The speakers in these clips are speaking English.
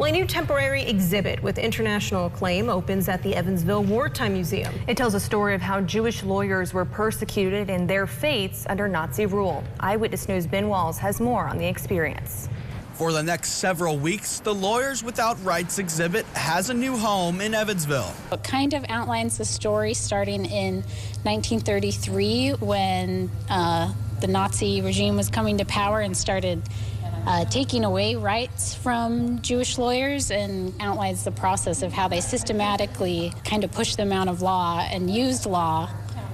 Well, a new temporary exhibit with international acclaim opens at the Evansville Wartime Museum. It tells a story of how Jewish lawyers were persecuted and their fates under Nazi rule. Eyewitness News' Ben Walls has more on the experience. For the next several weeks, the Lawyers Without Rights exhibit has a new home in Evansville. It kind of outlines the story starting in 1933 when the Nazi regime was coming to power and started taking away rights from Jewish lawyers, and outlines the process of how they systematically kind of pushed them out of law and used law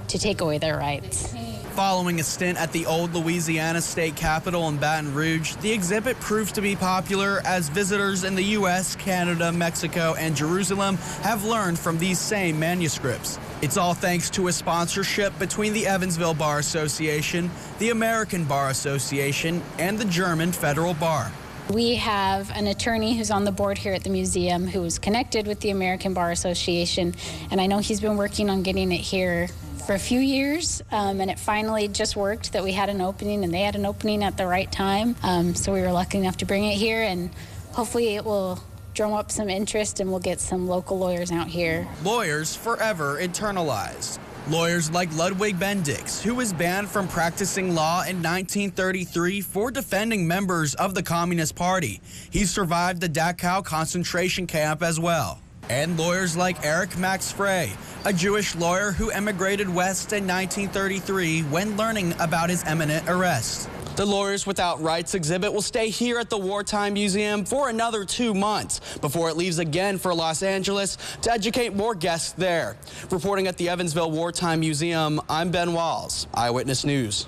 to take away their rights. Following a stint at the old Louisiana State Capitol in Baton Rouge, the exhibit proved to be popular as visitors in the U.S., Canada, Mexico, and Jerusalem have learned from these same manuscripts. It's all thanks to a sponsorship between the Evansville Bar Association, the American Bar Association, and the German Federal Bar. We have an attorney who's on the board here at the museum who is connected with the American Bar Association, and I know he's been working on getting it here for a few years, and it finally just worked that we had an opening, and they had an opening at the right time. So we were lucky enough to bring it here, and hopefully it will drum up some interest and we'll get some local lawyers out here. Lawyers forever internalized. Lawyers like Ludwig Bendix, who was banned from practicing law in 1933 for defending members of the Communist Party. He survived the Dachau concentration camp as well. And lawyers like Eric Max Frey, a Jewish lawyer who emigrated west in 1933 when learning about his imminent arrest. The Lawyers Without Rights exhibit will stay here at the Wartime Museum for another 2 months before it leaves again for Los Angeles to educate more guests there. Reporting at the Evansville Wartime Museum, I'm Ben Walls, Eyewitness News.